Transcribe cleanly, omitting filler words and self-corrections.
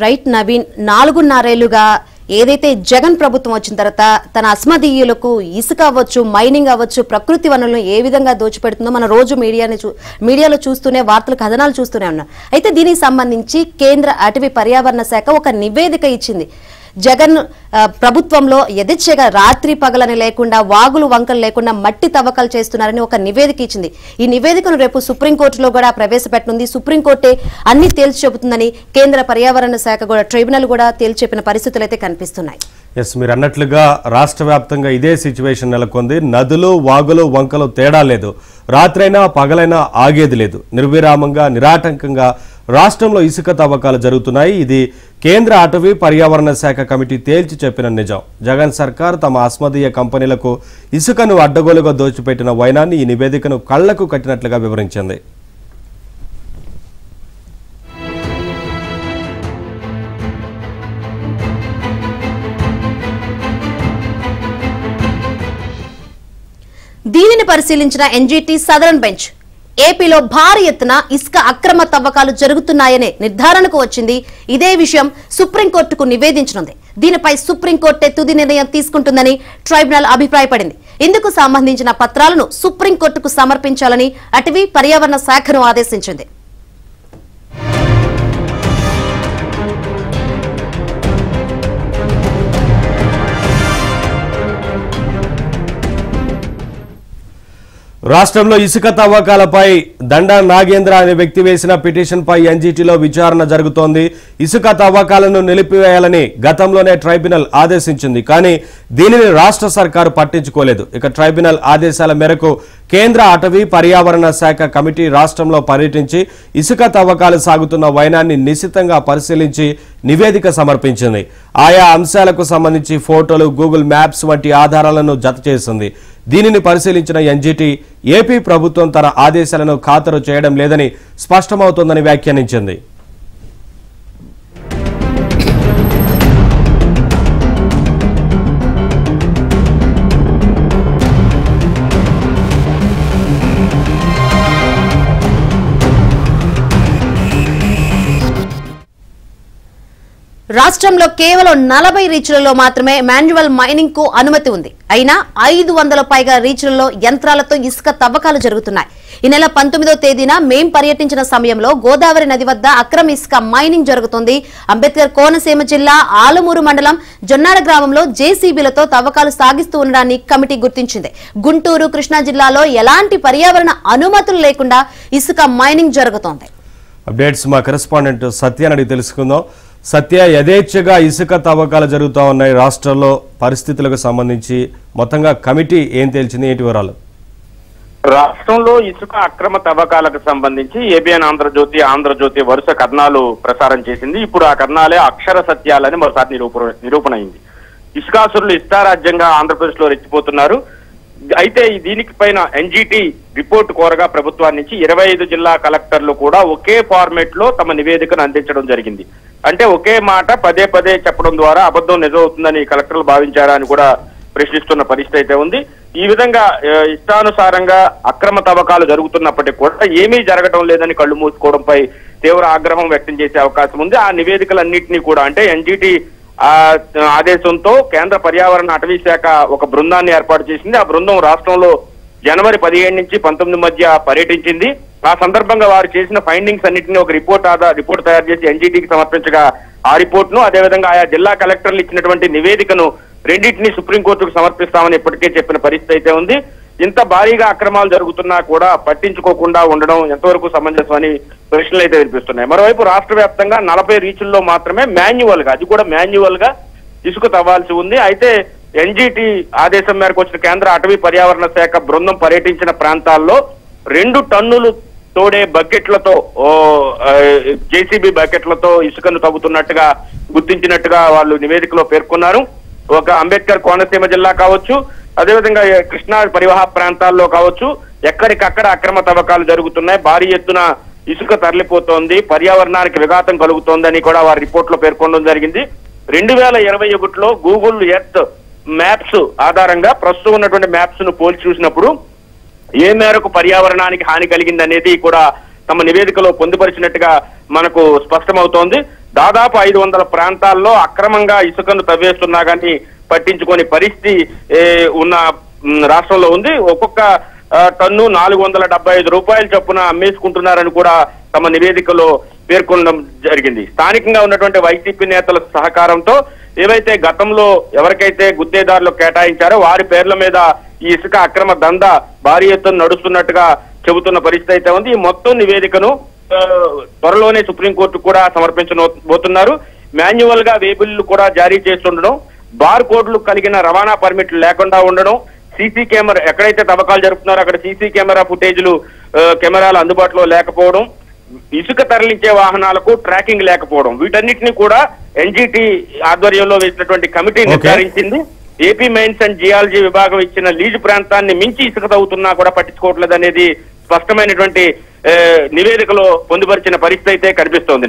Right Naveen 4.5 ఏళ్లుగా ఏదైతే జగన్ ప్రభుత్వం వచ్చిన తర్వాత తన అస్మదీయులకు ఇసుక అవ్వచ్చు, మైనింగ్ అవ్వచ్చు, ప్రకృతి వనరులను ఏ విధంగా దోచిపెడుతుందో మనం రోజు మీడియాలో చూస్తూనే వార్తలు కథనాలు చూస్తూనే ఉన్నాం. అయితే దీనికి సంబంధించి కేంద్ర అటవీ పర్యావరణ శాఖ ఒక నివేదిక ఇచ్చింది. జగన్ ప్రభుత్వంలో యథేచ్ఛగా రాత్రి పగలని లేకుండా, వాగులు వంకలు లేకుండా మట్టి తవ్వకాలు చేస్తున్నారని ఒక నివేదిక ఇచ్చింది. ఈ నివేదికను రేపు సుప్రీంకోర్టులో కూడా ప్రవేశపెట్టనుంది. సుప్రీంకోర్టే అన్ని తేల్చి చెబుతుందని కేంద్ర పర్యావరణ శాఖ కూడా ట్రైబ్యునల్ కూడా తేల్చి చెప్పిన పరిస్థితులు అయితే కనిపిస్తున్నాయి. మీరు అన్నట్లుగా రాష్ట్ర వ్యాప్తంగా ఇదే సిచ్యువేషన్ నెలకొంది. నదులు, వాగులు, వంకలు తేడా లేదు. రాత్రైనా పగలైనా ఆగేది లేదు. నిర్విరామంగా, నిరాటంకంగా రాష్ట్రంలో ఇసుక తవ్వకాలు జరుగుతున్నాయి. ఇది కేంద్ర అటవీ పర్యావరణ శాఖ కమిటీ తేల్చి చెప్పిన నిజం. జగన్ సర్కార్ తమ అస్మదీయ కంపెనీలకు ఇసుకను అడ్డగోలుగా దోచిపెట్టిన వైనాన్ని ఈ నివేదికను కళ్లకు కట్టినట్లుగా వివరించింది. దీనిని పరిశీలించిన ఎన్జీటీ సదరన్ బెంచ్ ఏపీలో భారీ ఎత్తున ఇసుక అక్రమ తవ్వకాలు జరుగుతున్నాయనే నిర్ధారణకు వచ్చింది. ఇదే విషయం సుప్రీంకోర్టుకు నివేదించనుంది. దీనిపై సుప్రీంకోర్టే తుది నిర్ణయం తీసుకుంటుందని ట్రైబ్యునల్ అభిప్రాయపడింది. ఇందుకు సంబంధించిన పత్రాలను సుప్రీంకోర్టుకు సమర్పించాలని అటవీ పర్యావరణ శాఖను ఆదేశించింది. రాష్ట్రంలో ఇసుక తవ్వకాలపై దండా నాగేంద్ర అనే వ్యక్తి వేసిన పిటిషన్పై ఎన్జీటీలో విచారణ జరుగుతోంది. ఇసుక తవ్వకాలను నిలిపివేయాలని గతంలోనే ట్రైబ్యునల్ ఆదేశించింది. కానీ దీనిని రాష్ట్ర సర్కారు పట్టించుకోలేదు. ఇక ట్రైబ్యునల్ ఆదేశాల మేరకు కేంద్ర అటవీ పర్యావరణ శాఖ కమిటీ రాష్ట్రంలో పర్యటించి ఇసుక తవ్వకాలు సాగుతున్న వైనాన్ని నిశితంగా పరిశీలించి నివేదిక సమర్పించింది. ఆయా అంశాలకు సంబంధించి ఫోటోలు, గూగుల్ మ్యాప్స్ వంటి ఆధారాలను జత చేసింది. దీనిని పరిశీలించిన ఎన్జీటీ ఏపీ ప్రభుత్వం తన ఆదేశాలను ఖాతరు చేయడం లేదని స్పష్టమవుతోందని వ్యాఖ్యానించింది. రాష్ట్రంలో కేవలం 40 రీచ్లలో మాత్రమే మాన్యువల్ మైనింగ్ కు అనుమతి ఉంది. అయినా 500 పైగా రీచ్లలో యంత్రాలతో ఇసుక తవ్వకాలు జరుగుతున్నాయి. ఈ నెల 19వ తేదీన మేం పర్యటించిన సమయంలో గోదావరి నది వద్ద అక్రమ ఇసుక మైనింగ్ జరుగుతుంది. అంబేద్కర్ కోనసీమ జిల్లా ఆలమూరు మండలం జొన్నాడ గ్రామంలో జేసీబీలతో తవ్వకాలు సాగిస్తూ ఉండడాన్ని కమిటీ గుర్తించింది. గుంటూరు, కృష్ణా జిల్లాలో ఎలాంటి పర్యావరణ అనుమతులు లేకుండా ఇసుక మైనింగ్ జరుగుతోంది. అప్డేట్స్ మా కరెస్పాండెంట్ సత్య అడిగి తెలుసుకుందాం. సత్య, యథేచ్ఛగా ఇసుక తవ్వకాలు జరుగుతూ ఉన్నాయి. రాష్ట్రంలో పరిస్థితులకు సంబంధించి మొత్తంగా కమిటీ ఏం తేల్చింది, ఏంటి వివరాలు? రాష్ట్రంలో ఇసుక అక్రమ తవ్వకాలకు సంబంధించి ఏబిఎన్ ఆంధ్రజ్యోతి వరుస కథనాలు ప్రసారం చేసింది. ఇప్పుడు ఆ కథనాలే అక్షర సత్యాలని మరోసారి నిరూపణ అయింది. ఇసుకాసురులు ఇష్టారాజ్యంగా ఆంధ్రప్రదేశ్ లో రెచ్చిపోతున్నారు. అయితే దీనికి పైన ఎన్జీటీ రిపోర్టు కోరగా ప్రభుత్వాన్ని నుంచి 25 జిల్లా కలెక్టర్లు కూడా ఒకే ఫార్మేట్ లో తమ నివేదికను అందించడం జరిగింది. అంటే ఒకే మాట పదే పదే చెప్పడం ద్వారా అబద్ధం నిజమవుతుందని కలెక్టర్లు భావించారా అని కూడా ప్రశ్నిస్తున్న పరిస్థితి అయితే ఉంది. ఈ విధంగా ఇష్టానుసారంగా అక్రమ తవ్వకాలు జరుగుతున్నప్పటికీ కూడా ఏమీ జరగడం లేదని కళ్ళు మూసుకోవడంపై తీవ్ర ఆగ్రహం వ్యక్తం చేసే అవకాశం ఉంది. ఆ నివేదికలన్నింటినీ కూడా అంటే ఎన్జీటీ ఆదేశంతో కేంద్ర పర్యావరణ అటవీ శాఖ ఒక బృందాన్ని ఏర్పాటు చేసింది. ఆ బృందం రాష్ట్రంలో జనవరి 17 నుంచి 19 మధ్య పర్యటించింది. ఆ సందర్భంగా వారు చేసిన ఫైండింగ్స్ అన్నింటినీ ఒక రిపోర్ట్ తయారు చేసి ఎన్జీటీకి సమర్పించగా ఆ రిపోర్ట్ను అదేవిధంగా ఆయా జిల్లా కలెక్టర్లు ఇచ్చినటువంటి నివేదికను రెండింటినీ సుప్రీంకోర్టుకు సమర్పిస్తామని ఇప్పటికే చెప్పిన పరిస్థితి అయితే ఉంది. ఇంత భారీగా అక్రమాలు జరుగుతున్నా కూడా పట్టించుకోకుండా ఉండడం ఎంతవరకు సమంజసమని ప్రశ్నలు అయితే వినిపిస్తున్నాయి. మరోవైపు రాష్ట్ర వ్యాప్తంగా 40 రీచుల్లో మాత్రమే మాన్యువల్ గా ఇసుక తవ్వాల్సి ఉంది. అయితే ఎన్జీటీ ఆదేశం మేరకు వచ్చిన కేంద్ర అటవీ పర్యావరణ శాఖ బృందం పర్యటించిన ప్రాంతాల్లో 2 టన్నులు తోడే బకెట్లతో జేసీబీ బకెట్లతో ఇసుకను తవ్వుతున్నట్టుగా గుర్తించినట్టుగా వాళ్ళు నివేదికలో పేర్కొన్నారు. ఒక అంబేద్కర్ కోనసీమ జిల్లా కావచ్చు, అదేవిధంగా కృష్ణా పరివాహ ప్రాంతాల్లో కావచ్చు, ఎక్కడికక్కడ అక్రమ తవ్వకాలు జరుగుతున్నాయి. భారీ ఎత్తున ఇసుక తరలిపోతోంది, పర్యావరణానికి విఘాతం కలుగుతోందని కూడా వారి రిపోర్ట్ లో పేర్కొనడం జరిగింది. 2021లో గూగుల్ ఎర్త్ మ్యాప్స్ ఆధారంగా ప్రస్తుతం ఉన్నటువంటి మ్యాప్స్ ను పోల్చి చూసినప్పుడు ఏ మేరకు పర్యావరణానికి హాని కలిగింది అనేది కూడా తమ నివేదికలో పొందుపరిచినట్టుగా మనకు స్పష్టమవుతోంది. దాదాపు 500 ప్రాంతాల్లో అక్రమంగా ఇసుకను తవ్వేస్తున్నా కానీ పట్టించుకొని పరిస్థితి ఉన్న రాష్ట్రంలో ఉంది. ఒక్కొక్క టన్ను 475 రూపాయల చొప్పున అమ్మేసుకుంటున్నారని కూడా తమ నివేదికలో పేర్కొనడం జరిగింది. స్థానికంగా ఉన్నటువంటి వైసీపీ నేతల సహకారంతో ఏవైతే గతంలో ఎవరికైతే గుత్తేదారులు కేటాయించారో వారి పేర్ల మీద ఈ ఇసుక అక్రమ దందా భారీ ఎత్తున నడుస్తున్నట్టుగా చెబుతున్న పరిస్థితి అయితే ఉంది. ఈ మొత్తం నివేదికను త్వరలోనే సుప్రీంకోర్టు కూడా సమర్పించబోతున్నారు. మాన్యువల్ గా వేబిల్లు కూడా జారీ చేస్తుండడం, బార్ కోడ్లు కలిగిన రవాణా పర్మిట్లు లేకుండా ఉండడం, సీసీ కెమెరా ఎక్కడైతే తవ్వకాలు జరుపుతున్నారో అక్కడ సీసీ కెమెరా ఫుటేజ్లు కెమెరాలు అందుబాటులో లేకపోవడం, ఇసుక తరలించే వాహనాలకు ట్రాకింగ్ లేకపోవడం, వీటన్నిటిని కూడా ఎన్జిటి ఆధ్వర్యంలో వేసినటువంటి కమిటీ నిర్ధారించింది. ఏపీ మైన్స్ అండ్ జియాలజీ విభాగం ఇచ్చిన లీజు ప్రాంతాన్ని మించి ఇసుక తవ్వుతున్నా కూడా పట్టించుకోవట్లేదు అనేది స్పష్టమైనటువంటి నివేదికలో పొందుపరిచిన పరిస్థితి అయితే కనిపిస్తోంది.